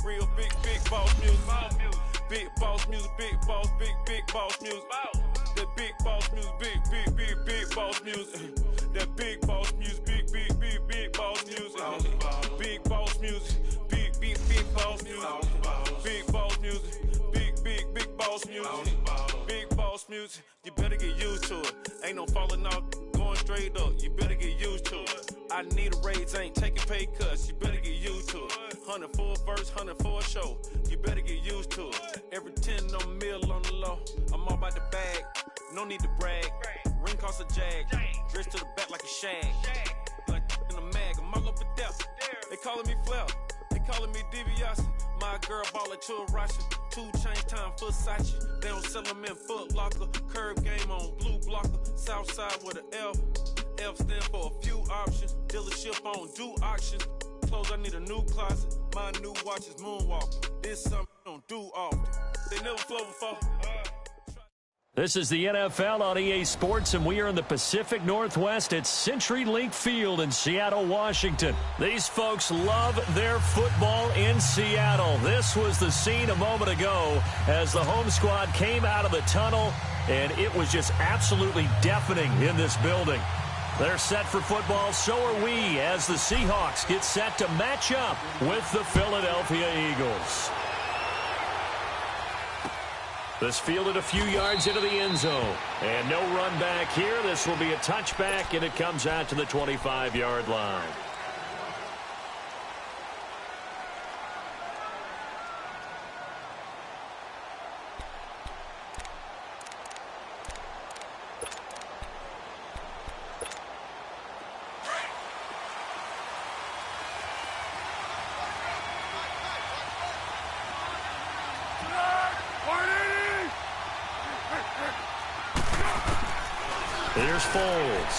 Real big boss music. Big boss music, big boss music. That big boss music, big boss music. That big boss music, big boss music. Big boss music, big boss music. Big boss music, big boss music. Big boss music, you better get used to it. Ain't no falling off, going straight up. You better get used to it. I need a raise, ain't taking pay cuts. You better get used to it. 100 for a verse, 100 for a show. You better get used to it. Every 10 on the mill on the low. I'm all about the bag, no need to brag. Ring cost a jag, dress to the back like a shag. Like in a mag, I'm all up and down. They calling me Flair, they calling me DiBiase. My girl ballin' to a Russian. 2 chain time Versace. They don't sell them in Foot Locker. Curve game on blue blocker. Southside with an F. F stand for a few options. Dealership on do auctions. Clothes, I need a new closet. My new watch is Moonwalker. This something I don't do often. They never flow before. This is the NFL on EA Sports, and we are in the Pacific Northwest at CenturyLink Field in Seattle, Washington. These folks love their football in Seattle. This was the scene a moment ago as the home squad came out of the tunnel, and it was just absolutely deafening in this building. They're set for football, so are we, as the Seahawks get set to match up with the Philadelphia Eagles. This fielded a few yards into the end zone. And no run back here. This will be a touchback, and it comes out to the 25-yard line. Here's Foles.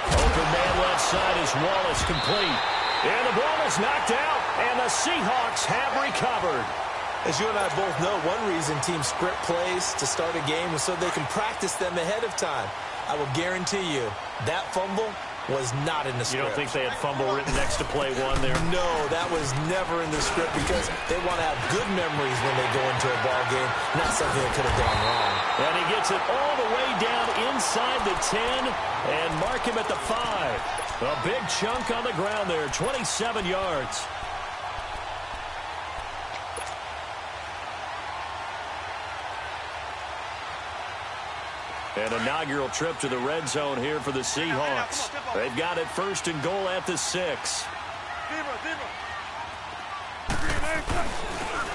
Open man left side is Wallace, complete. And the ball is knocked out, and the Seahawks have recovered. As you and I both know, one reason teams script plays to start a game is so they can practice them ahead of time. I will guarantee you that fumble was not in the script. You don't think they had fumble written next to play one there? No, that was never in the script because they want to have good memories when they go into a ball game, not something that could have gone wrong. And he gets it all the way down inside the 10 and mark him at the 5. A big chunk on the ground there, 27 yards. An inaugural trip to the red zone here for the Seahawks. They've got it 1st and goal at the 6.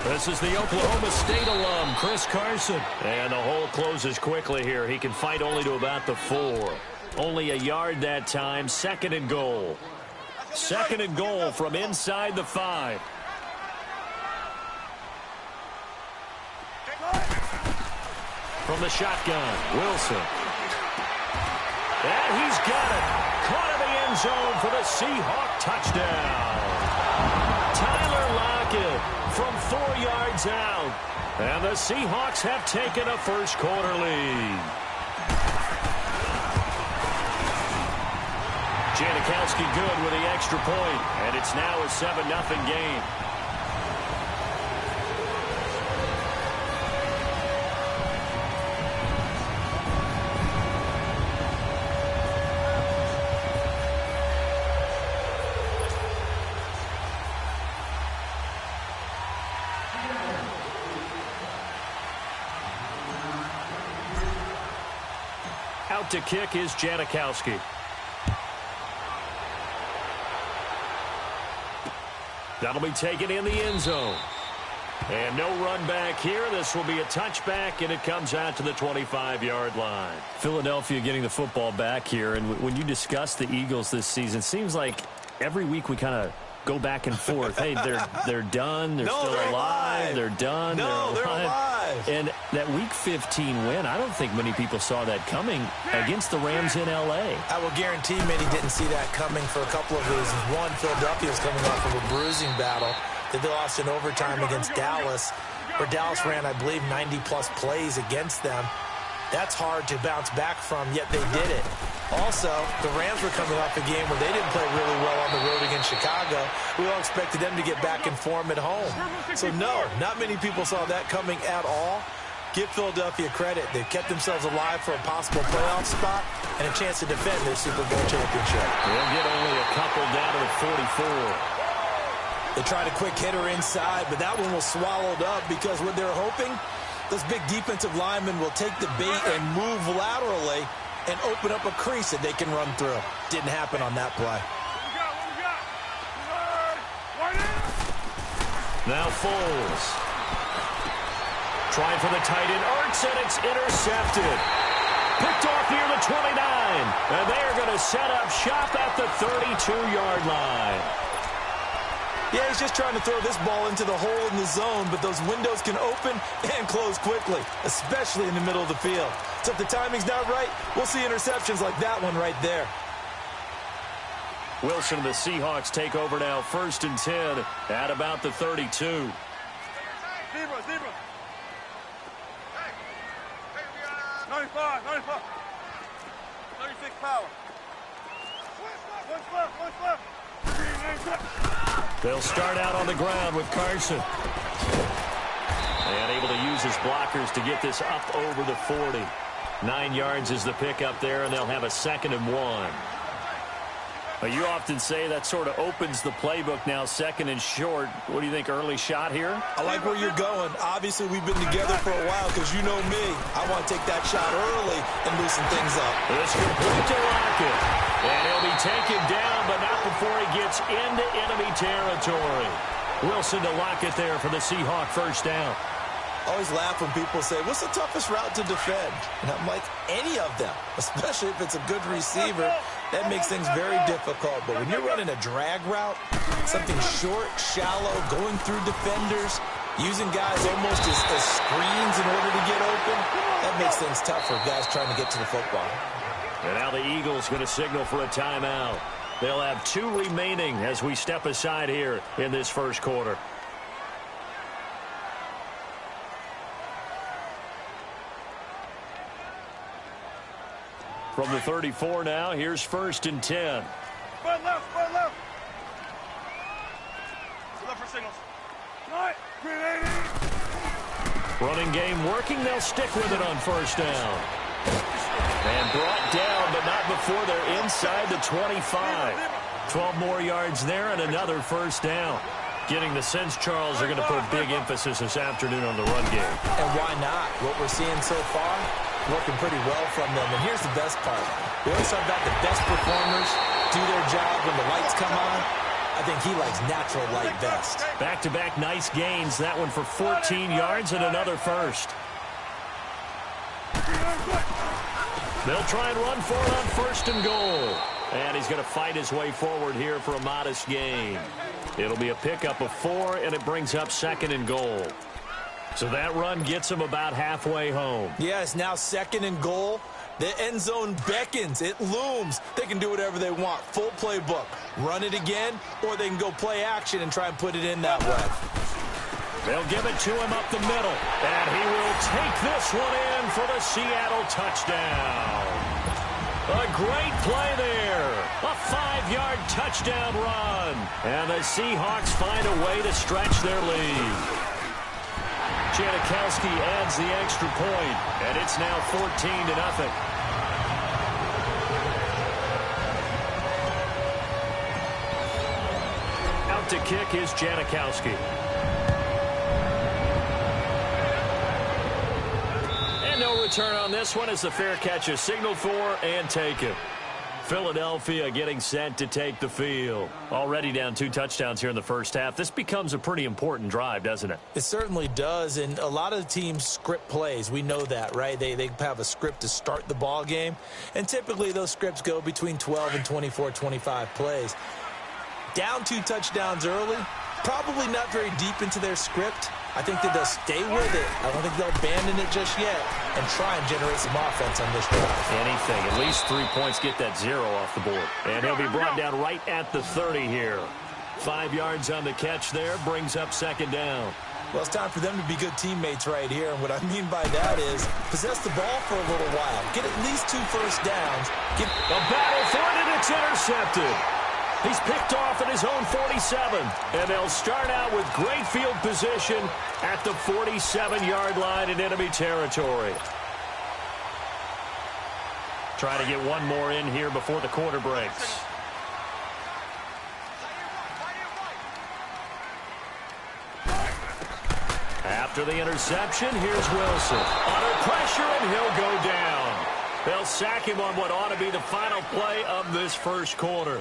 This is the Oklahoma State alum, Chris Carson. And the hole closes quickly here. He can fight only to about the 4. Only a yard that time. 2nd and goal. 2nd and goal from inside the 5. From the shotgun, Wilson. And he's got it. Caught in the end zone for the Seahawk touchdown. Tyler Lockett from 4 yards out. And the Seahawks have taken a first-quarter lead. Janikowski good with the extra point, and it's now a 7-0 game. Out to kick is Janikowski. That'll be taken in the end zone. And no run back here. This will be a touchback, and it comes out to the 25-yard line. Philadelphia getting the football back here. And when you discuss the Eagles this season, it seems like every week we kind of go back and forth. Hey, they're done. They're still alive. They're done. No, they're alive. And that Week 15 win, I don't think many people saw that coming against the Rams in L.A. I will guarantee many didn't see that coming for a couple of reasons. One, Philadelphia is coming off of a bruising battle that they lost in overtime against Dallas, where Dallas ran, I believe, 90-plus plays against them. That's hard to bounce back from, yet they did it. Also, the Rams were coming off a game where they didn't play really well on the road against Chicago. We all expected them to get back in form at home. So no, not many people saw that coming at all. Give Philadelphia credit. They've kept themselves alive for a possible playoff spot and a chance to defend their Super Bowl championship. They'll get only a couple down to the 44. They tried a quick hitter inside, but that one was swallowed up because what they're hoping, those big defensive linemen will take the bait and move laterally and open up a crease that they can run through. Didn't happen on that play. Now Foles. Trying for the tight end, Ertz, and it's intercepted. Picked off near the 29. And they are going to set up shop at the 32-yard line. Yeah, he's just trying to throw this ball into the hole in the zone, but those windows can open and close quickly, especially in the middle of the field. So if the timing's not right, we'll see interceptions like that one right there. Wilson and the Seahawks take over now, 1st and 10 at about the 32. Zebra. 95. 36 power. What's left? They'll start out on the ground with Carson. And able to use his blockers to get this up over the 40. 9 yards is the pickup there, and they'll have a 2nd and 1. But you often say that sort of opens the playbook now, 2nd and short. What do you think, early shot here? I like where you're going. Obviously, we've been together for a while because you know me. I want to take that shot early and loosen things up. It's complete to Lockett. And he'll be taken down, but not before he gets into enemy territory. Wilson to Lockett there for the Seahawk 1st down. I always laugh when people say, what's the toughest route to defend? And I'm like, any of them, especially if it's a good receiver. That makes things very difficult. But when you're running a drag route, something short, shallow, going through defenders, using guys almost as screens in order to get open, that makes things tough for guys trying to get to the football. And now the Eagles going to signal for a timeout. They'll have 2 remaining as we step aside here in this 1st quarter. From the 34 now, here's 1st and 10. Left. Left for signals. Right. 380. Running game working. They'll stick with it on 1st down. And brought down, but not before they're inside the 25. 12 more yards there and another 1st down. Getting the sense Charles are going to put a big emphasis this afternoon on the run game. And why not? What we're seeing so far, working pretty well from them. And here's the best part. We always talk about the best performers do their job when the lights come on. I think he likes natural light best. Back-to-back nice gains. That one for 14 yards and another 1st. They'll try and run for it on 1st and goal. And he's going to fight his way forward here for a modest gain. It'll be a pickup of 4, and it brings up 2nd and goal. So that run gets him about halfway home. Yeah, it's now 2nd and goal. The end zone beckons. It looms. They can do whatever they want. Full playbook. Run it again, or they can go play action and try and put it in that way. They'll give it to him up the middle. And he will take this one in for the Seattle touchdown. A great play there. A 5-yard touchdown run. And the Seahawks find a way to stretch their lead. Janikowski adds the extra point, and it's now 14-0. Out to kick is Janikowski. And no return on this one as the fair catch is signaled for and taken. Philadelphia getting set to take the field. Already down 2 touchdowns here in the 1st half. This becomes a pretty important drive, doesn't it? It certainly does, and a lot of the teams script plays. We know that, right? They have a script to start the ball game, and typically those scripts go between 12 and 24, 25 plays. Down 2 touchdowns early, probably not very deep into their script. I think that they'll stay with it. I don't think they'll abandon it just yet and try and generate some offense on this drive. Anything. At least 3 points, get that 0 off the board. And he'll be brought down right at the 30 here. 5 yards on the catch there, brings up 2nd down. Well, it's time for them to be good teammates right here. And what I mean by that is possess the ball for a little while. Get at least 2 first downs. Get a battle for it, and it's intercepted. He's picked off at his own 47. And they'll start out with great field position at the 47-yard line in enemy territory. Trying to get one more in here before the quarter breaks. After the interception, here's Wilson. Under pressure, and he'll go down. They'll sack him on what ought to be the final play of this first quarter.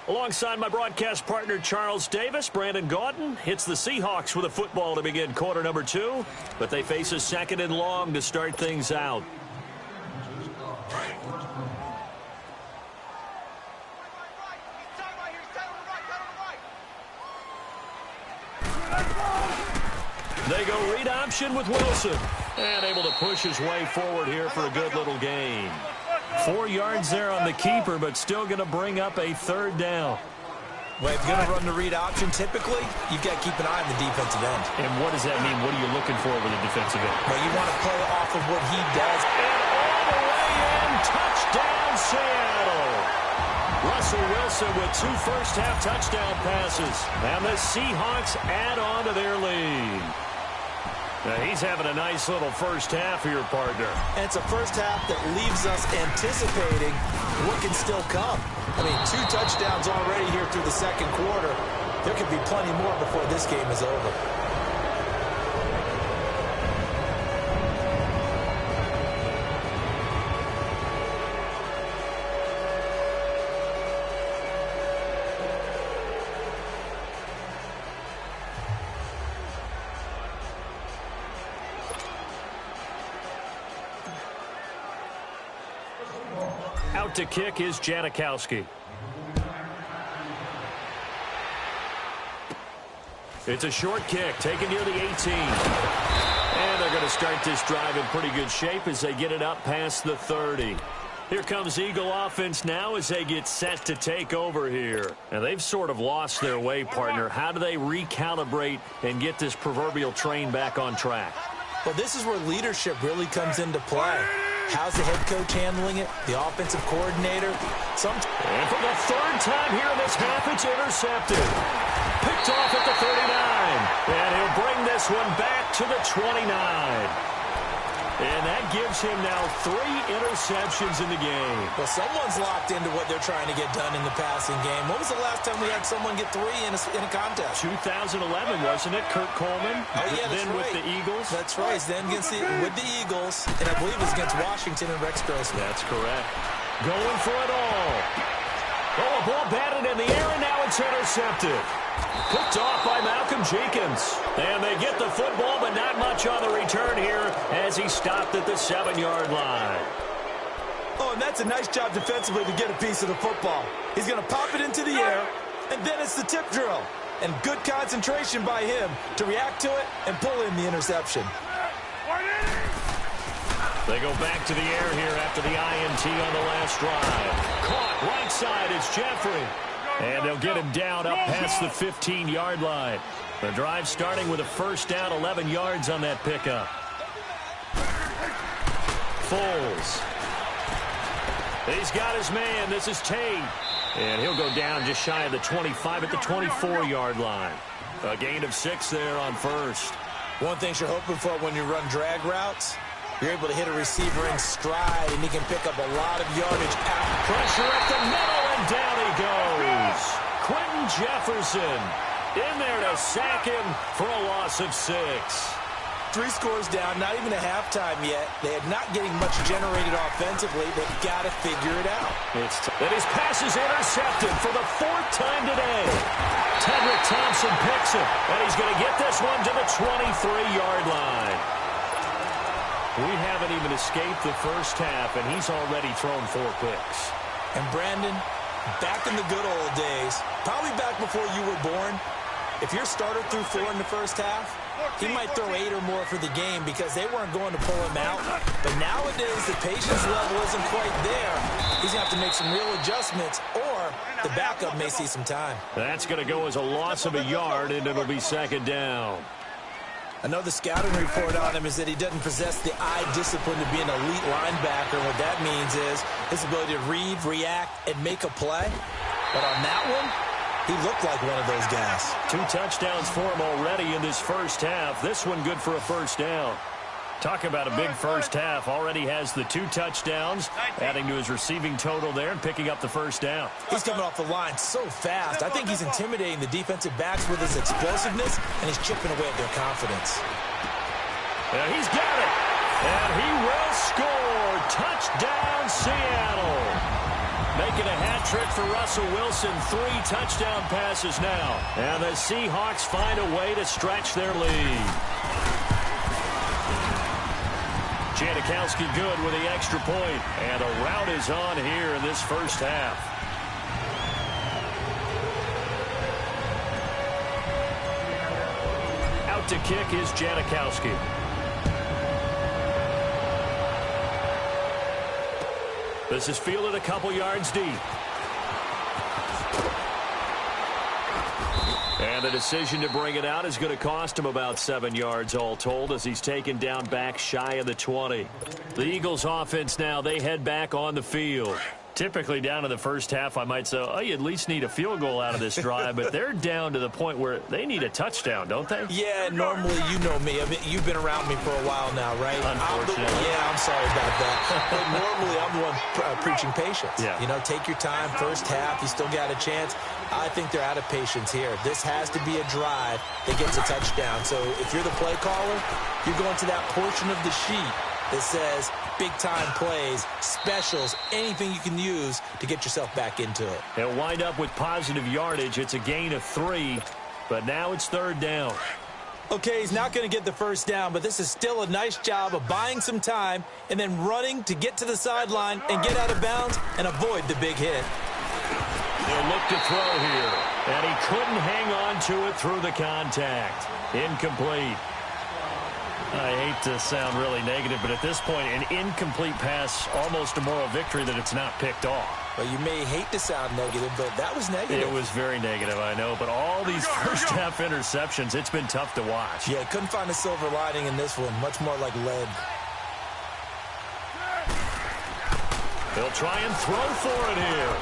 Alongside my broadcast partner, Charles Davis, Brandon Gaudin hits the Seahawks with a football to begin quarter number 2, but they face a 2nd and long to start things out. They go read option with Wilson, and able to push his way forward here for a good little gain. 4 yards there on the keeper, but still going to bring up a 3rd down. Well, if you're going to run the read option, typically, you've got to keep an eye on the defensive end. And what does that mean? What are you looking for with a defensive end? Well, you want to play off of what he does. And all the way in, touchdown Seattle. Russell Wilson with 2 first-half touchdown passes. And the Seahawks add on to their lead. Now he's having a nice little first half here, partner. And it's a first half that leaves us anticipating what can still come. I mean, 2 touchdowns already here through the 2nd quarter. There could be plenty more before this game is over. Out to kick is Janikowski. It's a short kick, taken near the 18. And they're going to start this drive in pretty good shape as they get it up past the 30. Here comes Eagle offense now as they get set to take over here. And they've sort of lost their way, partner. How do they recalibrate and get this proverbial train back on track? Well, this is where leadership really comes into play. How's the head coach handling it? The offensive coordinator? And for the 3rd time here in this half, it's intercepted. Picked off at the 39. And he'll bring this one back to the 29. And that gives him now 3 interceptions in the game. Well, someone's locked into what they're trying to get done in the passing game. When was the last time we had someone get 3 in a contest? 2011, wasn't it? Kurt Coleman. Oh, yeah, that's then right. with the Eagles. That's right. Then with the Eagles, and I believe it was against Washington and Rex Grossman. That's correct. Going for it all. Oh, a ball batted in the air, and now it's intercepted. Picked off by Malcolm Jenkins. And they get the football, but not much on the return here as he stopped at the 7-yard line. Oh, and that's a nice job defensively to get a piece of the football. He's going to pop it into the air, and then it's the tip drill. And good concentration by him to react to it and pull in the interception. They go back to the air here after the INT on the last drive. Caught right side, it's Jeffrey. And they'll get him down up past the 15-yard line. The drive starting with a first down, 11 yards on that pickup. Foles. He's got his man. This is Tate. And he'll go down just shy of the 25 at the 24-yard line. A gain of 6 there on first. One thing you're hoping for when you run drag routes, you're able to hit a receiver in stride, and he can pick up a lot of yardage out. Pressure at the middle, and down he goes. Quentin Jefferson in there to sack him for a loss of 6. 3 scores down, not even a halftime yet. They are not getting much generated offensively. They've got to figure it out. And his pass is intercepted for the 4th time today. Tedrick Thompson picks it, and he's going to get this one to the 23-yard line. We haven't even escaped the first half, and he's already thrown 4 picks. And Brandon, back in the good old days, probably back before you were born, if your starter threw 4 in the first half, he might throw 8 or more for the game because they weren't going to pull him out. But nowadays, the patience level isn't quite there. He's going to have to make some real adjustments, or are, the backup may see some time. That's going to go as a loss of a yard, and it'll be second down. Another scouting report on him is that he doesn't possess the eye discipline to be an elite linebacker. What that means is his ability to read, react, and make a play. But on that one, he looked like one of those guys. 2 touchdowns for him already in this first half. This one good for a first down. Talk about a big first half. Already has the 2 touchdowns, adding to his receiving total there and picking up the first down. He's coming off the line so fast. I think he's intimidating the defensive backs with his explosiveness, and he's chipping away at their confidence. And he's got it. And he will score. Touchdown, Seattle. Making a hat trick for Russell Wilson. 3 touchdown passes now. And the Seahawks find a way to stretch their lead. Janikowski good with the extra point. And a rout is on here in this first half. Out to kick is Janikowski. This is fielded a couple yards deep. And the decision to bring it out is going to cost him about 7 yards all told as he's taken down back shy of the 20. The Eagles offense now, they head back on the field. Typically down in the first half, I might say, oh, you at least need a field goal out of this drive, but they're down to the point where they need a touchdown, don't they? Yeah, normally, you know me. I mean, you've been around me for a while now, right? Unfortunately. I'm sorry about that. But normally, I'm the one preaching patience. Yeah. You know, take your time. First half, you still got a chance. I think they're out of patience here. This has to be a drive that gets a touchdown. So if you're the play caller, you're going to that portion of the sheet that says big-time plays, specials, anything you can use to get yourself back into it. They'll wind up with positive yardage. It's a gain of 3, but now it's third down. Okay, he's not going to get the first down, but this is still a nice job of buying some time and then running to get to the sideline and get out of bounds and avoid the big hit. They'll look to throw here, and he couldn't hang on to it through the contact. Incomplete. I hate to sound really negative, but at this point, an incomplete pass, almost a moral victory that it's not picked off. Well, you may hate to sound negative, but that was negative. It was very negative, I know, but all these first-half interceptions, it's been tough to watch. Yeah, couldn't find a silver lining in this one, much more like lead. They'll try and throw for it here.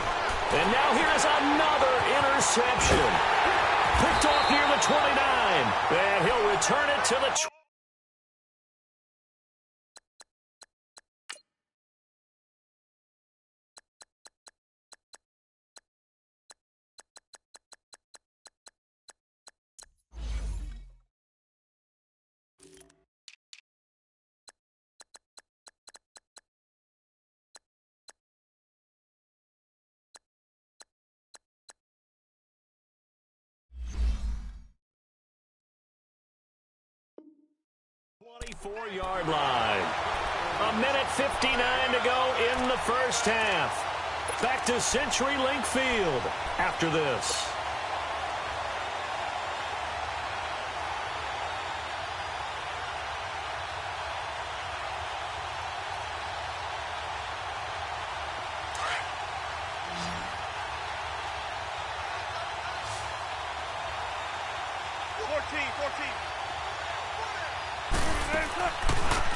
And now here's another interception. Picked off near the 29, and he'll return it to the 20. Yard line. 1:59 to go in the first half. Back to CenturyLink Field after this.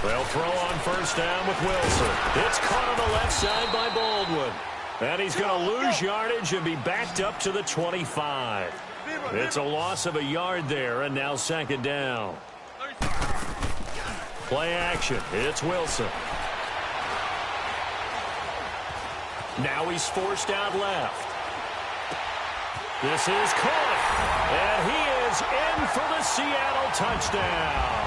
They'll throw on first down with Wilson. It's caught on the left side by Baldwin. And he's going to lose yardage and be backed up to the 25. It's a loss of a yard there, and now second down. Play action. It's Wilson. Now he's forced out left. This is caught. And he is in for the Seattle touchdown.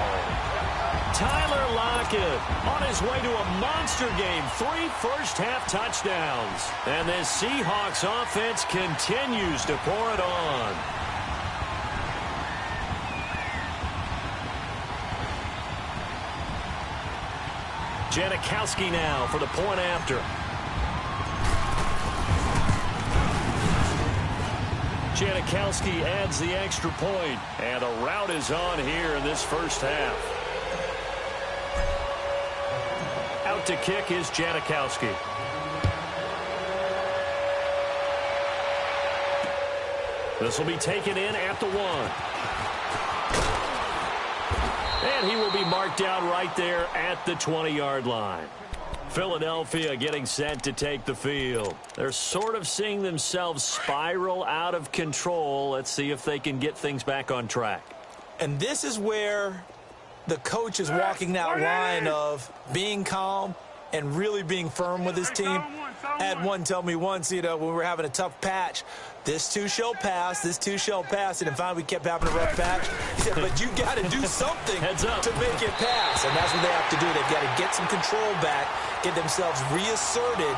Tyler Lockett on his way to a monster game. 3 first-half touchdowns. And this Seahawks offense continues to pour it on. Janikowski now for the point after. Janikowski adds the extra point. And a rout is on here in this first half. Out to kick is Janikowski. This will be taken in at the 1. And he will be marked down right there at the 20-yard line. Philadelphia getting set to take the field. They're sort of seeing themselves spiral out of control. Let's see if they can get things back on track. And this is where the coach is walking that line of being calm and really being firm with his team. I had one tell me once, when we were having a tough patch, this too shall pass, this too shall pass. And finally we kept having a rough patch. He said, but you got to do something to make it pass. And that's what they have to do. They've got to get some control back, get themselves reasserted,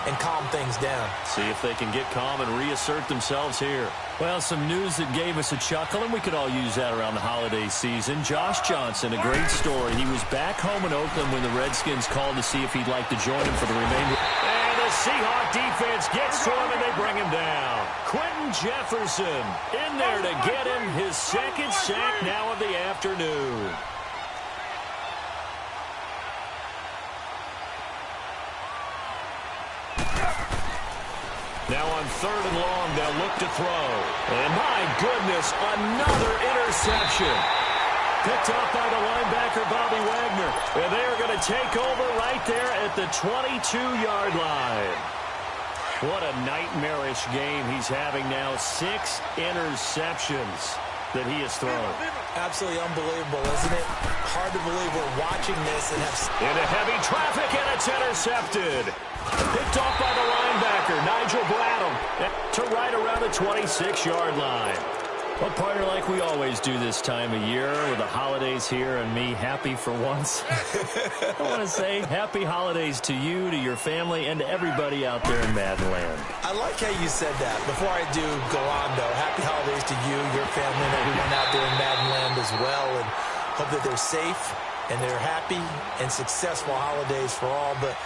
and calm things down. See if they can get calm and reassert themselves here. Well, some news that gave us a chuckle, and we could all use that around the holiday season. Josh Johnson, a great story. He was back home in Oakland when the Redskins called to see if he'd like to join him for the remainder. And the Seahawk defense gets to him, and they bring him down. Quentin Jefferson in there to get him his second sack now of the afternoon. Now on 3rd and long, they'll look to throw. And my goodness, another interception. Picked off by the linebacker, Bobby Wagner. And they are going to take over right there at the 22-yard line. What a nightmarish game he's having now. 6 interceptions that he has thrown. Absolutely unbelievable, isn't it? Hard to believe we're watching this and have... Into heavy traffic, and it's intercepted. Picked off by the linebacker, Nigel Bradham, to right around the 26-yard line. Well, partner, like we always do this time of year with the holidays here and me happy for once. I want to say happy holidays to you, to your family, and to everybody out there in Madden Land. I like how you said that. Before I do go on, though, happy holidays to you, your family, and everyone out there in Madden Land as well. And hope that they're safe and they're happy and successful holidays for all. But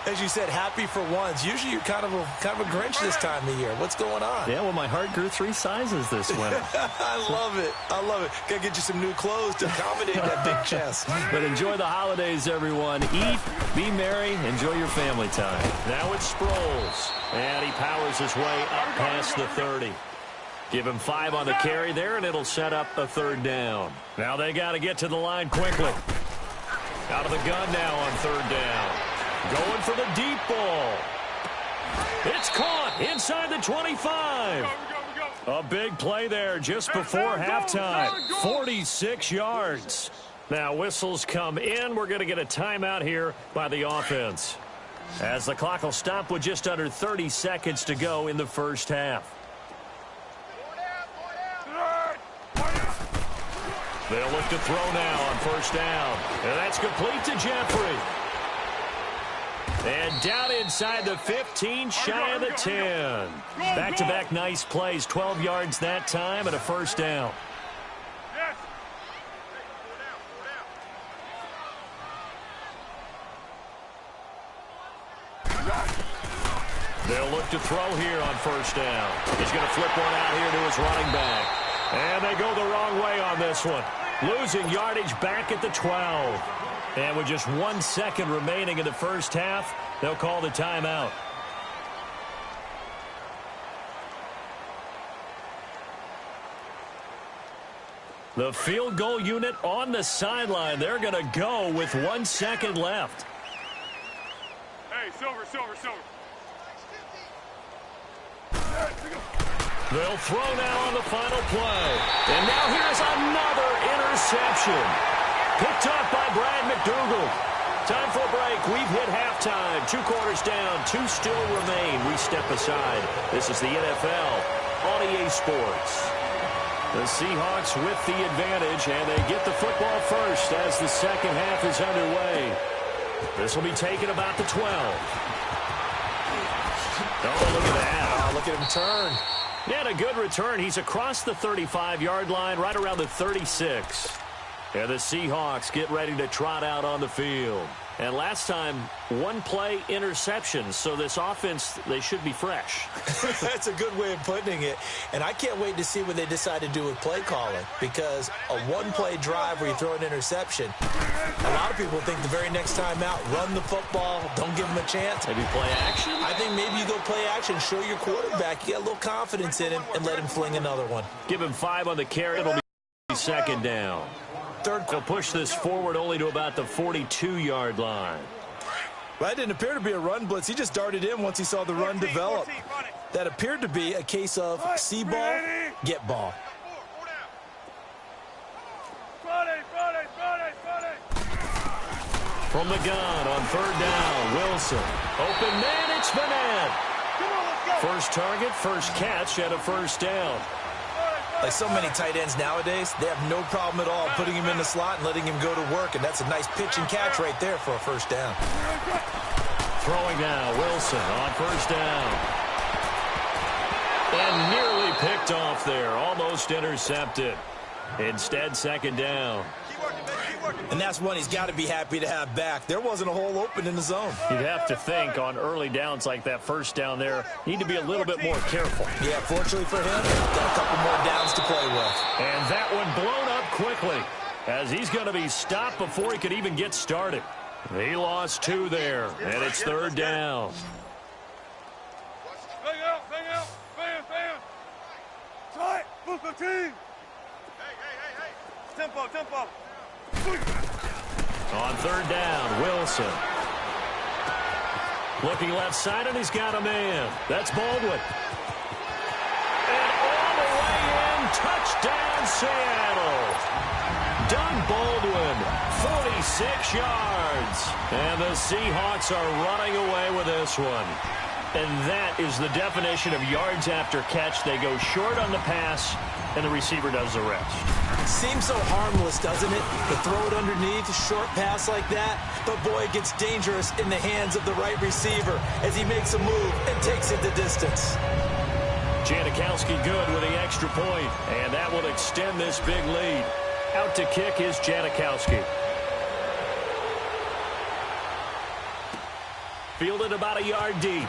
as you said, happy for once. Usually you're kind of a Grinch this time of year. What's going on? Yeah, well, my heart grew 3 sizes this winter. I love it. I love it. Got to get you some new clothes to accommodate that big chest. But enjoy the holidays, everyone. Eat, be merry, enjoy your family time. Now it's Sproles. And he powers his way up past the 30. Give him 5 on the carry there, and it'll set up a 3rd down. Now they got to get to the line quickly. Out of the gun now on 3rd down. Going for the deep ball. It's caught inside the 25. A big play there just before halftime. 46 yards. Now whistles come in. We're going to get a timeout here by the offense, as the clock will stop with just under 30 seconds to go in the first half. They'll look to throw now on 1st down. And that's complete to Jeffrey. And down inside the 15, shy of the 10. Back-to-back nice plays, 12 yards that time and a 1st down. They'll look to throw here on 1st down. He's going to flip one out here to his running back. And they go the wrong way on this one. Losing yardage back at the 12. And with just 1 second remaining in the first half, they'll call the timeout. The field goal unit on the sideline. They're going to go with 1 second left. Hey, silver. They'll throw now on the final play. And now here's another interception. Picked off by Brad McDougald. Time for a break. We've hit halftime. 2 quarters down. 2 still remain. We step aside. This is the NFL on EA Sports. The Seahawks with the advantage, and they get the football first as the second half is underway. This will be taken about the 12. Oh, look at that. Oh, look at him turn. Yeah, a good return. He's across the 35-yard line, right around the 36. And the Seahawks get ready to trot out on the field. And last time, one play interception. So this offense, they should be fresh. That's a good way of putting it. And I can't wait to see what they decide to do with play calling, because a one-play drive where you throw an interception, a lot of people think the very next time out, run the football, don't give them a chance. Maybe play action? I think maybe you go play action, show your quarterback you got a little confidence in him, and let him fling another one. Give him 5 on the carry. It'll be second down. They'll push this forward only to about the 42-yard line. Well, that didn't appear to be a run blitz. He just darted in once he saw the run develop. That appeared to be a case of see ball, get ball. From the gun on third down, Wilson. Open man, it's Vannett. First target, first catch at a first down. Like so many tight ends nowadays, they have no problem at all putting him in the slot and letting him go to work, and that's a nice pitch and catch right there for a first down. Throwing now, Wilson on first down. And nearly picked off there, almost intercepted. Instead, second down. And that's one he's got to be happy to have back. There wasn't a hole open in the zone. You'd have to think on early downs like that first down there, need to be a little bit more careful. Yeah, fortunately for him, got a couple more downs to play with. And that one blown up quickly, as he's going to be stopped before he could even get started. He lost 2 there, and it's third down. Bang out, bang out, bang, bang. Tight, Buffalo team. Hey. Tempo. On third down, Wilson. Looking left side, and he's got a man. That's Baldwin. And all the way in, touchdown Seattle. Doug Baldwin, 46 yards. And the Seahawks are running away with this one. And that is the definition of yards after catch. They go short on the pass, and the receiver does the rest. Seems so harmless, doesn't it? To throw it underneath, a short pass like that. But, boy, it gets dangerous in the hands of the right receiver as he makes a move and takes it the distance. Janikowski good with the extra point, and that will extend this big lead. Out to kick is Janikowski. Fielded about a yard deep.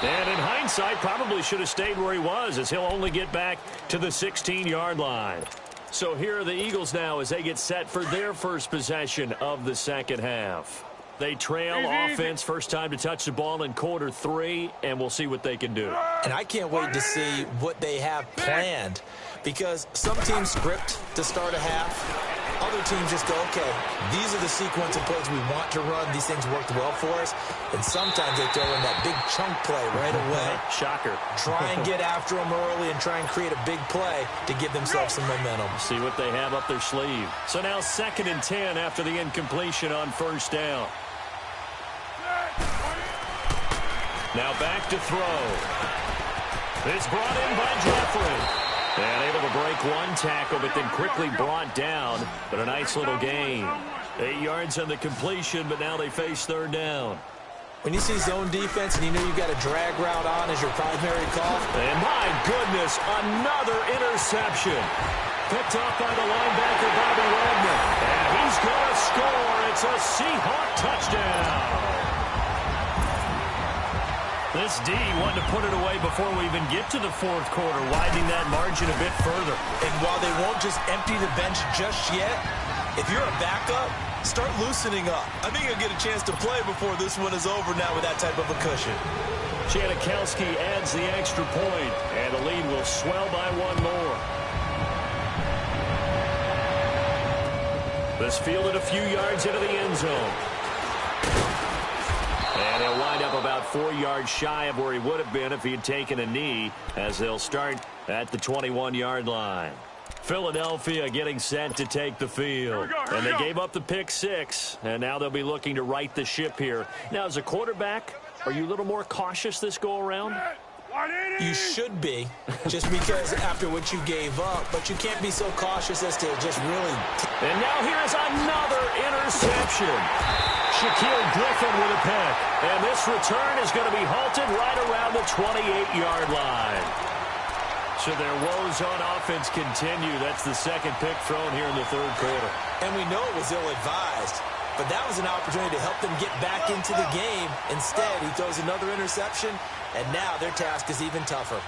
And in hindsight, probably should have stayed where he was, as he'll only get back to the 16-yard line. So here are the Eagles now as they get set for their first possession of the second half. They trail offense, first time to touch the ball in quarter 3, and we'll see what they can do. And I can't wait to see what they have planned, because some teams script to start a half. Other teams just go, okay, these are the sequence of plays we want to run. These things worked well for us. And sometimes they throw in that big chunk play right away. Shocker. Try and get after them early and try and create a big play to give themselves some momentum. See what they have up their sleeve. So now 2nd and 10 after the incompletion on first down. Now back to throw. It's brought in by Jeffrey. And able to break one tackle, but then quickly brought down. But a nice little gain. 8 yards on the completion, but now they face third down. When you see zone defense and you know you've got a drag route on as your primary call. And my goodness, another interception. Picked off by the linebacker, Bobby Wagner. And he's going to score. It's a Seahawk touchdown. This D wanted to put it away before we even get to the fourth quarter, widening that margin a bit further. And while they won't just empty the bench just yet, if you're a backup, start loosening up. I think you'll get a chance to play before this one is over now with that type of a cushion. Janikowski adds the extra point, and the lead will swell by one more. This fielded a few yards into the end zone. And he'll wind up about 4 yards shy of where he would have been if he had taken a knee, as they'll start at the 21-yard line. Philadelphia getting set to take the field. And they gave up the pick 6, and now they'll be looking to right the ship here. Now, as a quarterback, are you a little more cautious this go-around? You should be, just because after what you gave up, but you can't be so cautious as to just really... And now here's another interception. Shaquille Griffin with a pick. And this return is going to be halted right around the 28-yard line. So their woes on offense continue. That's the second pick thrown here in the third quarter. And we know it was ill-advised, but that was an opportunity to help them get back into the game. Instead, he throws another interception, and now their task is even tougher.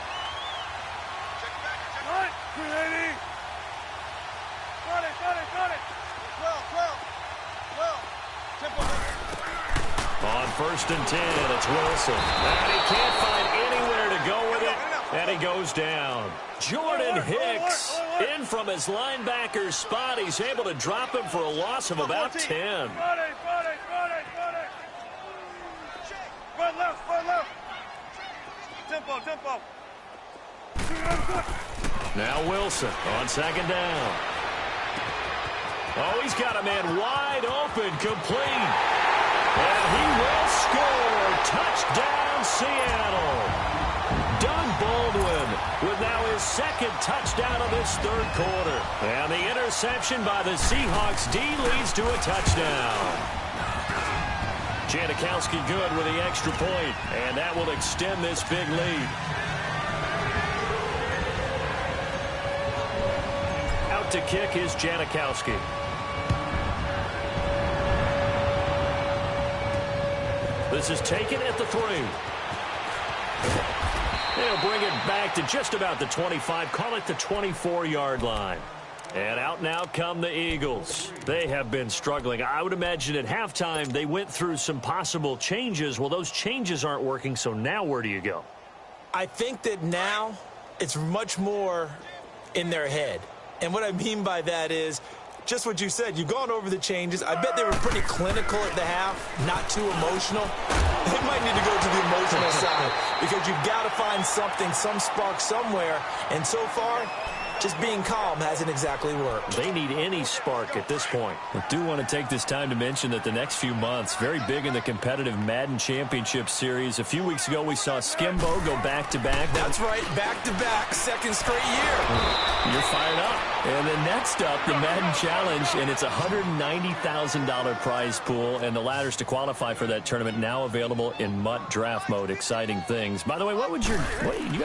On 1st and 10, it's Wilson. And he can't find anywhere to go with it, and he goes down. Jordan Hicks in from his linebacker's spot. He's able to drop him for a loss of about 10. Tempo. Now Wilson on 2nd down. Oh, he's got a man wide open, complete. And he will score. Touchdown, Seattle. Doug Baldwin with now his 2nd touchdown of this third quarter. And the interception by the Seahawks D leads to a touchdown. Janikowski good with the extra point, and that will extend this big lead. Out to kick is Janikowski. This is taken at the 3. They'll bring it back to just about the 25. Call it the 24-yard line. And out now come the Eagles. They have been struggling. I would imagine at halftime they went through some possible changes. Well, those changes aren't working, so now where do you go? I think that now it's much more in their head. And what I mean by that is just what you said. You've gone over the changes. I bet they were pretty clinical at the half, not too emotional. They might need to go to the emotional side because you've got to find something, some spark somewhere. And so far, just being calm hasn't exactly worked. They need any spark at this point. I do want to take this time to mention that the next few months, very big in the competitive Madden Championship Series. A few weeks ago, we saw Skimbo go back-to-back. That's right, back-to-back, 2nd straight year. You're fired up. And then next up, the Madden Challenge, and it's a $190,000 prize pool, and the ladders to qualify for that tournament now available in MUT draft mode. Exciting things. By the way, do you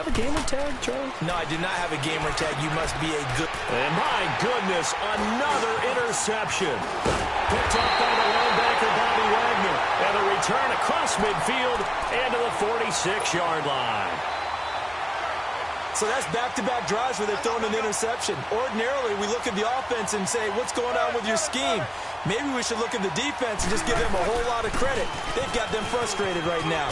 have a gamer tag, Charlie? No, I do not have a gamer tag. You must be a good... And my goodness, another interception. Picked up by the linebacker, Bobby Wagner. And a return across midfield and to the 46-yard line. So that's back-to-back drives where they're throwing an interception. Ordinarily, we look at the offense and say, what's going on with your scheme? Maybe we should look at the defense and just give them a whole lot of credit. They've got them frustrated right now.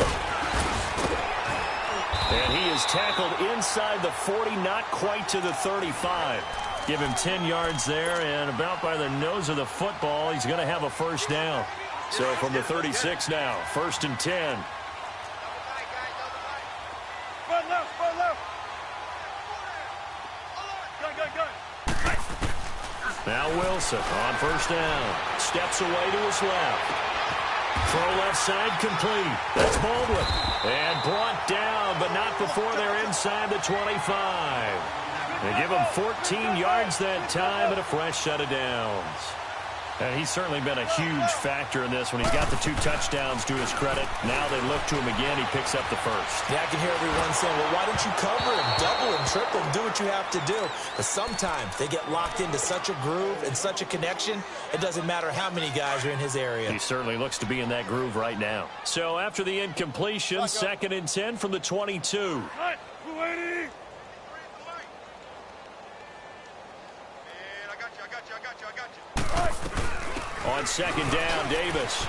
And he is tackled inside the 40, not quite to the 35. Give him 10 yards there, and about by the nose of the football, he's going to have a first down. So from the 36 now, 1st and 10. Now Wilson on 1st down. Steps away to his left. Throw left side complete. That's Baldwin. And brought down, but not before they're inside the 25. They give him 14 yards that time and a fresh set of downs. And he's certainly been a huge factor in this when he's got the 2 touchdowns to his credit. Now they look to him again. He picks up the first. Yeah, I can hear everyone saying, well, why don't you cover him, double him, triple him, do what you have to do. But sometimes they get locked into such a groove and such a connection, it doesn't matter how many guys are in his area. He certainly looks to be in that groove right now. So after the incompletion, 2nd and 10 from the 22. On 2nd down, Davis.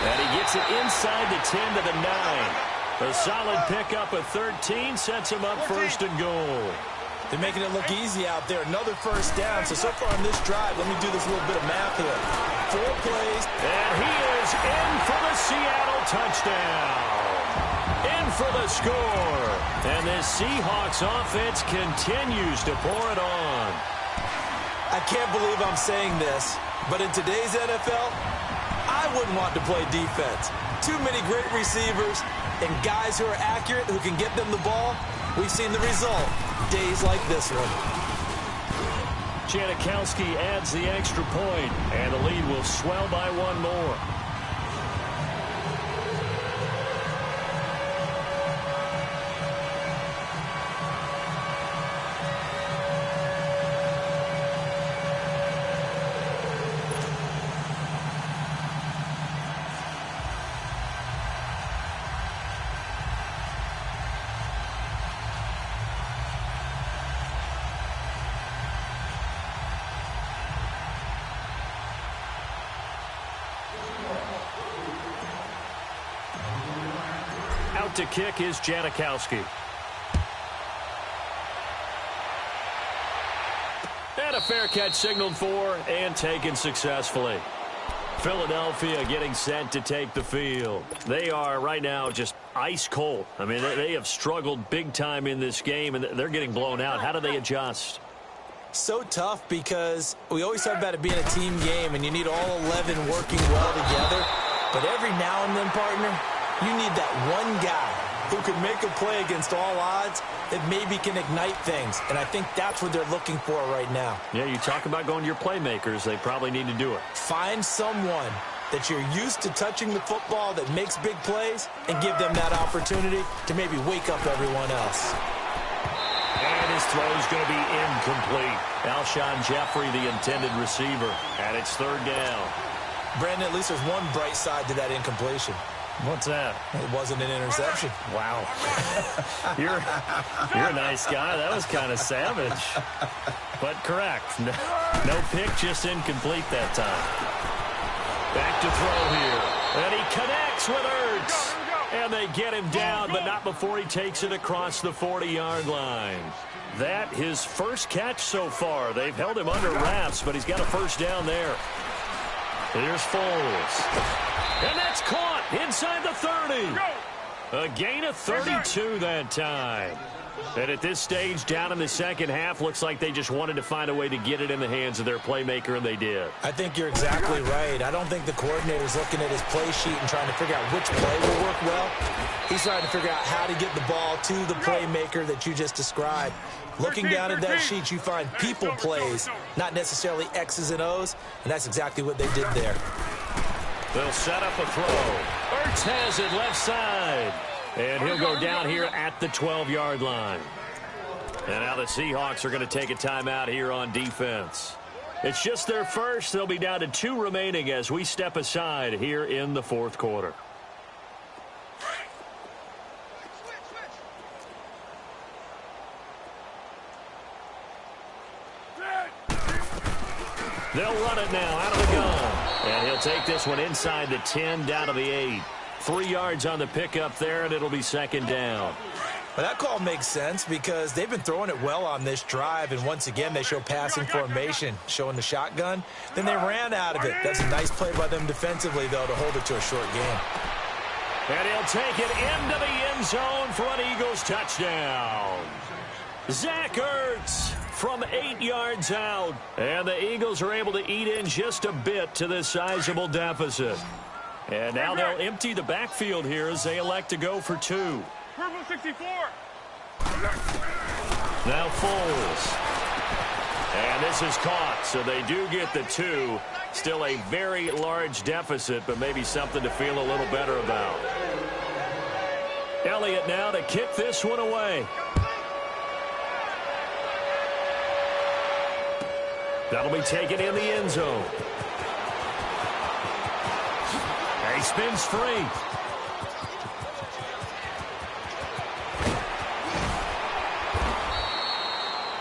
And he gets it inside the 10 to the 9. A solid pickup of 13 sets him up 1st and goal. They're making it look easy out there. Another first down. So far on this drive, let me do this little bit of math here. 4 plays. And he is in for the Seattle touchdown. In for the score. And this Seahawks offense continues to pour it on. I can't believe I'm saying this, but in today's NFL, I wouldn't want to play defense. Too many great receivers and guys who are accurate, who can get them the ball. We've seen the result. Days like this one. Janikowski adds the extra point, and the lead will swell by 1 more. out to kick is Janikowski. And a fair catch signaled for and taken successfully. Philadelphia getting set to take the field. They are right now just ice cold. I mean, they have struggled big time in this game, and they're getting blown out. How do they adjust? So tough because we always talk about it being a team game, and you need all 11 working well together. But every now and then, partner, you need that one guy who can make a play against all odds that maybe can ignite things. And I think that's what they're looking for right now. Yeah, you talk about going to your playmakers. They probably need to do it. Find someone that you're used to touching the football that makes big plays and give them that opportunity to maybe wake up everyone else. And his throw is going to be incomplete. Alshon Jeffrey, the intended receiver, and it's third down. Brandon, at least there's one bright side to that incompletion. What's that? It wasn't an interception. Wow. You're a nice guy. That was kind of savage. But correct. No pick, just incomplete that time. Back to throw here. And he connects with Ertz. And they get him down, but not before he takes it across the 40-yard line. That his first catch so far. They've held him under wraps, but he's got a first down there. Here's Foles. And that's caught inside the 30. A gain of 32 that time. And at this stage, down in the second half, looks like they just wanted to find a way to get it in the hands of their playmaker, and they did. I think you're exactly right. I don't think the coordinator's looking at his play sheet and trying to figure out which play will work well. He's trying to figure out how to get the ball to the playmaker that you just described. Looking down at that sheet, you find people plays, not necessarily X's and O's, and that's exactly what they did there. They'll set up a throw. Ertz has it left side. And he'll go down here at the 12-yard line. And now the Seahawks are going to take a timeout here on defense. It's just their first. They'll be down to 2 remaining as we step aside here in the fourth quarter. They'll run it now out of the gun. And he'll take this one inside the 10 down to the 8. 3 yards on the pickup there, and it'll be second down. Well, that call makes sense because they've been throwing it well on this drive, and once again they show passing formation, showing the shotgun. Then they ran out of it. That's a nice play by them defensively, though, to hold it to a short game. And he'll take it into the end zone for an Eagles touchdown. Zach Ertz from 8 yards out. And the Eagles are able to eat in just a bit to this sizable deficit. And now they'll empty the backfield here as they elect to go for 2. Purple 64. Now Foles. And this is caught, so they do get the 2. Still a very large deficit, but maybe something to feel a little better about. Elliott now to kick this one away. That'll be taken in the end zone. And he spins free.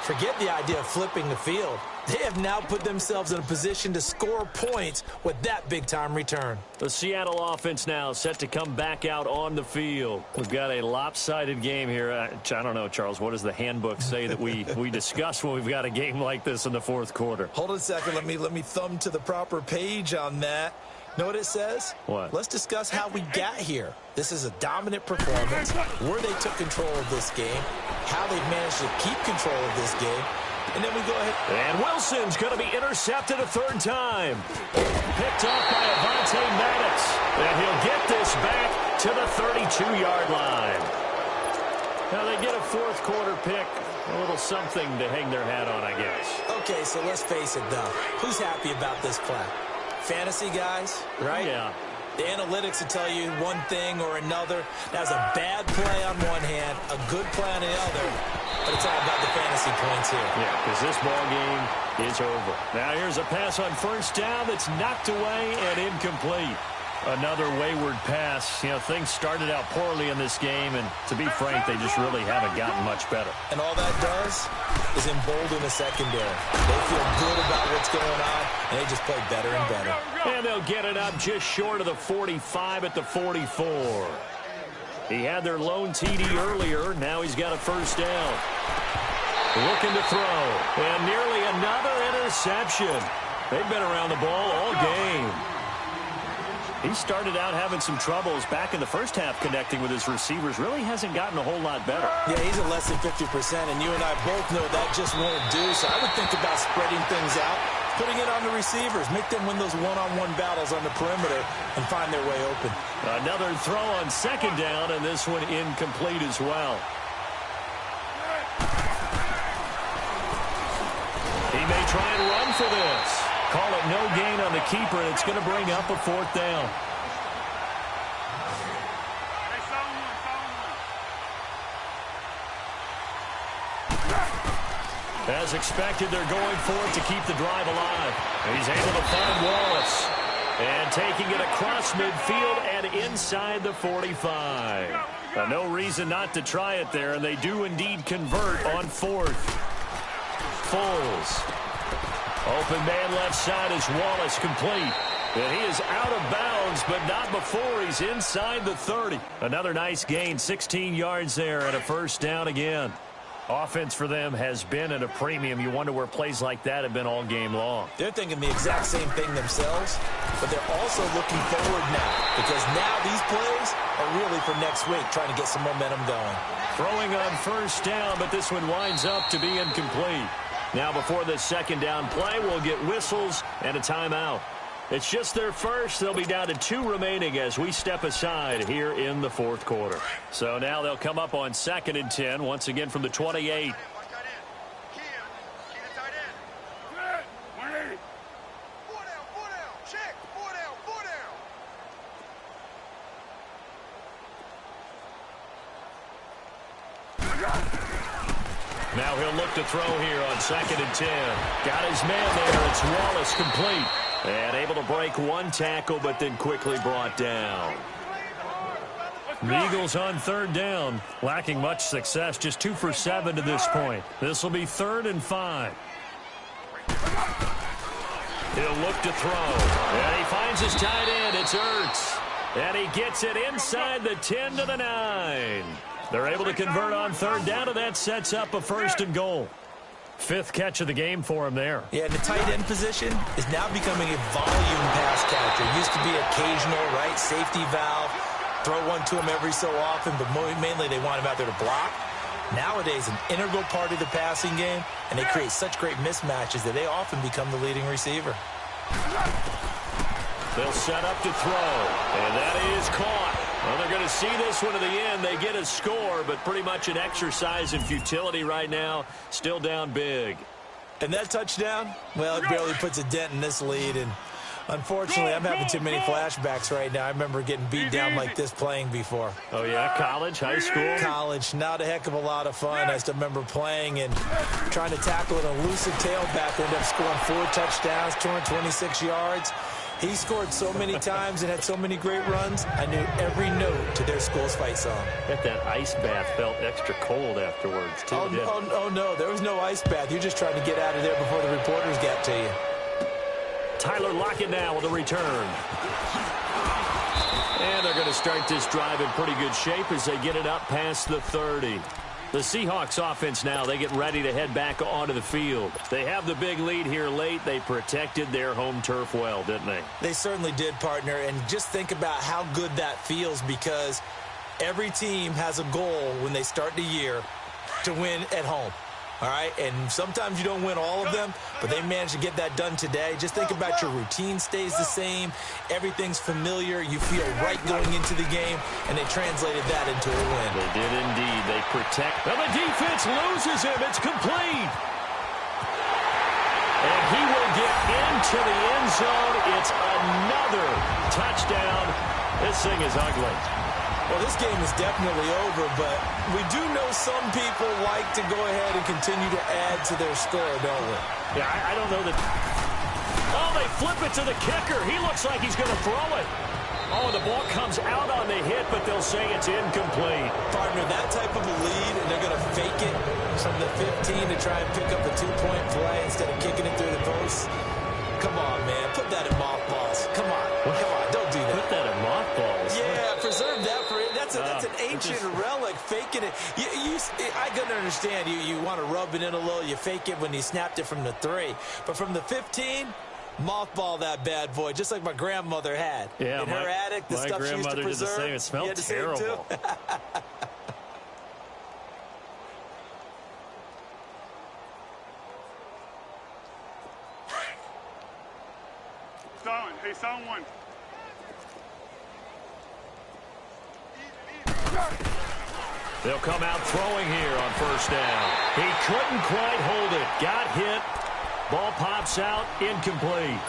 Forget the idea of flipping the field. They have now put themselves in a position to score points with that big-time return. The Seattle offense now set to come back out on the field. We've got a lopsided game here. I don't know, Charles, what does the handbook say that we discuss when we've got a game like this in the fourth quarter? Hold on a second. Let me thumb to the proper page on that. Know what it says? What? Let's discuss how we got here. This is a dominant performance, where they took control of this game, how they've managed to keep control of this game, and then we go ahead. And Wilson's going to be intercepted a third time. Picked off by Avonte Maddox. And he'll get this back to the 32-yard line. Now they get a fourth quarter pick. A little something to hang their hat on, I guess. Okay, so let's face it, though. Who's happy about this play? Fantasy guys, right? Yeah. The analytics will tell you one thing or another. That's a bad play on one hand, a good play on the other, but it's all about the fantasy points here. Yeah, because this ball game is over. Now here's a pass on first down that's knocked away and incomplete. Another wayward pass. You know, things started out poorly in this game, and to be frank, they just really haven't gotten much better. And all that does is embolden the secondary. They feel good about what's going on, and they just play better and better. And they'll get it up just short of the 45 at the 44. He had their lone TD earlier. Now he's got a first down. Looking to throw. And nearly another interception. They've been around the ball all game. He started out having some troubles back in the first half connecting with his receivers. Really hasn't gotten a whole lot better. Yeah, he's at less than 50%, and you and I both know that just won't do. So I would think about spreading things out, putting it on the receivers, make them win those one-on-one battles on the perimeter and find their way open. Another throw on second down, and this one incomplete as well. He may try and run for this. Call it no gain on the keeper, and it's going to bring up a fourth down. As expected, they're going for it to keep the drive alive. He's able to find Wallace. And taking it across midfield and inside the 45. No reason not to try it there, and they do indeed convert on fourth. Foles. Open man left side is Wallace, complete. And he is out of bounds, but not before he's inside the 30. Another nice gain, 16 yards there, and a first down again. Offense for them has been at a premium. You wonder where plays like that have been all game long. They're thinking the exact same thing themselves, but they're also looking forward now, because now these plays are really for next week, trying to get some momentum going. Throwing on first down, but this one winds up to be incomplete. Now before this second down play, we'll get whistles and a timeout. It's just their first. They'll be down to 2 remaining as we step aside here in the fourth quarter. So now they'll come up on 2nd and 10, once again from the 28. Now he'll look to throw here on 2nd and 10. Got his man there. It's Wallace, complete. And able to break one tackle, but then quickly brought down. The Eagles on 3rd down, lacking much success, just 2 for 7 to this point. This will be 3rd and 5. He'll look to throw. And he finds his tight end. It's Ertz. And he gets it inside the 10 to the 9. They're able to convert on 3rd down, and that sets up a 1st and goal. 5th catch of the game for him there. Yeah, and the tight end position is now becoming a volume pass catcher. It used to be occasional, right, safety valve, throw one to him every so often, but mainly they want him out there to block. Nowadays, an integral part of the passing game, and they create such great mismatches that they often become the leading receiver. They'll set up to throw, and that is caught. Well, they're going to see this one to the end. They get a score, but pretty much an exercise in futility right now. Still down big. And that touchdown, well, it barely puts a dent in this lead. And unfortunately, I'm having too many flashbacks right now. I remember getting beat down like this playing before. Oh, yeah? College, high school? College. Not a heck of a lot of fun. I still remember playing and trying to tackle an elusive tailback. Ended up scoring 4 touchdowns, 226 yards. He scored so many times and had so many great runs, I knew every note to their school's fight song. I bet that ice bath felt extra cold afterwards, too. Oh, no, there was no ice bath. You're just trying to get out of there before the reporters got to you. Tyler Lockett now with a return. And they're going to start this drive in pretty good shape as they get it up past the 30. The Seahawks offense now, they get ready to head back onto the field. They have the big lead here late. They protected their home turf well, didn't they? They certainly did, partner. And just think about how good that feels, because every team has a goal when they start the year to win at home. All right, and sometimes you don't win all of them, but they managed to get that done today. Just think about your routine stays the same. Everything's familiar. You feel right going into the game, and they translated that into a win. They did indeed. They protect. And the defense loses him. It's complete. And he will get into the end zone. It's another touchdown. This thing is ugly. Well, this game is definitely over, but we do know some people like to go ahead and continue to add to their score, don't we? Yeah, I don't know that. Oh, they flip it to the kicker. He looks like he's going to throw it. Oh, the ball comes out on the hit, but they'll say it's incomplete. Partner, that type of a lead, and they're going to fake it from the 15 to try and pick up a 2-point play instead of kicking it through the post. come on, man. Put that in mothballs. Come on. Don't do that. Put that in mothballs. Yeah, preserve that for it. That's an ancient relic. Faking it. I couldn't understand. You want to rub it in a little. You fake it when you snapped it from the 3. But from the 15, mothball that bad boy, just like my grandmother had. Yeah, in her attic, the stuff she used to preserve. My grandmother did the same. It smelled terrible. Silent. Hey, silent 1. They'll come out throwing here on first down. He couldn't quite hold it. Got hit. Ball pops out. Incomplete.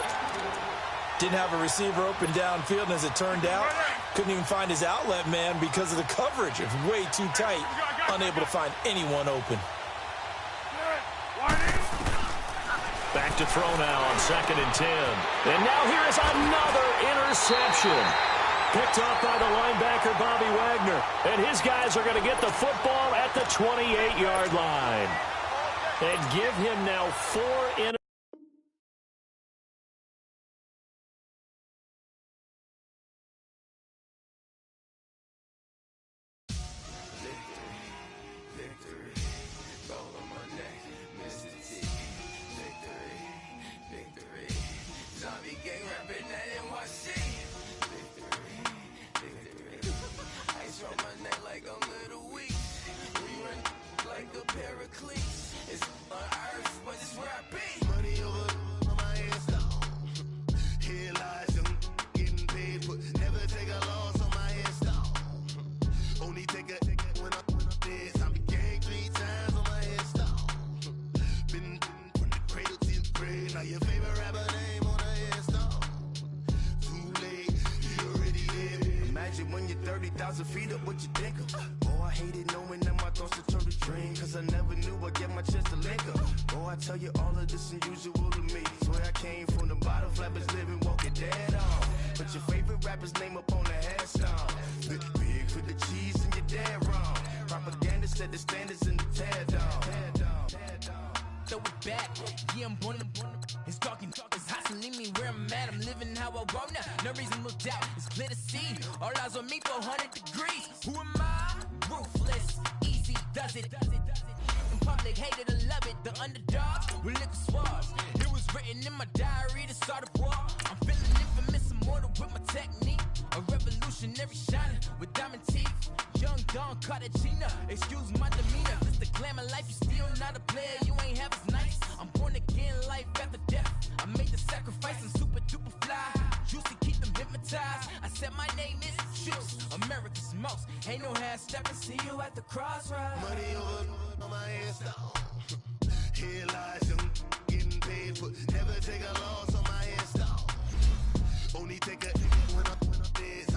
Didn't have a receiver open downfield, and as it turned out, couldn't even find his outlet man because of the coverage. It was way too tight. Unable to find anyone open. Back to throw now on 2nd and 10. And now here is another interception. Picked up by the linebacker, Bobby Wagner. And his guys are going to get the football at the 28-yard line. And give him now 4 interceptions. When you're 30,000 feet up, what you think of? Oh, I hated knowing that my thoughts would turn to dream, cause I never knew I'd get my chance to link up. Oh, I tell you all of this unusual to me. Swear I came from the bottom, flappers living, walking dead on. Put your favorite rapper's name up on the headstone. Big for the cheese and you're dead wrong. Propaganda set the standards in the tear down. Throw it back, yeah, I'm born. It's talking, it's hot, so leave me where I'm at. I'm living how I want now. No reason to look doubt, it's clear to see. All eyes on me for 100 degrees. Who am I? Ruthless, easy does it. In public, hated and love it. The underdogs with liquor swabs. It was written in my diary to start a war. I'm feeling infamous, immortal with my technique. A revolutionary shining with diamond teeth. Young Don Cartagena, excuse my demeanor. This the glamour life, you still not a player. You ain't half as nice. I'm born again, life after death. I made the sacrifice, I'm super duper fly. Juicy, keep them hypnotized. I said my name is Juice, America's most. Ain't no half stepping, see you at the crossroads. Money over on my headstone. Here lies young, getting paid for. Never take a loss on my headstone. Only take a when I'm dead.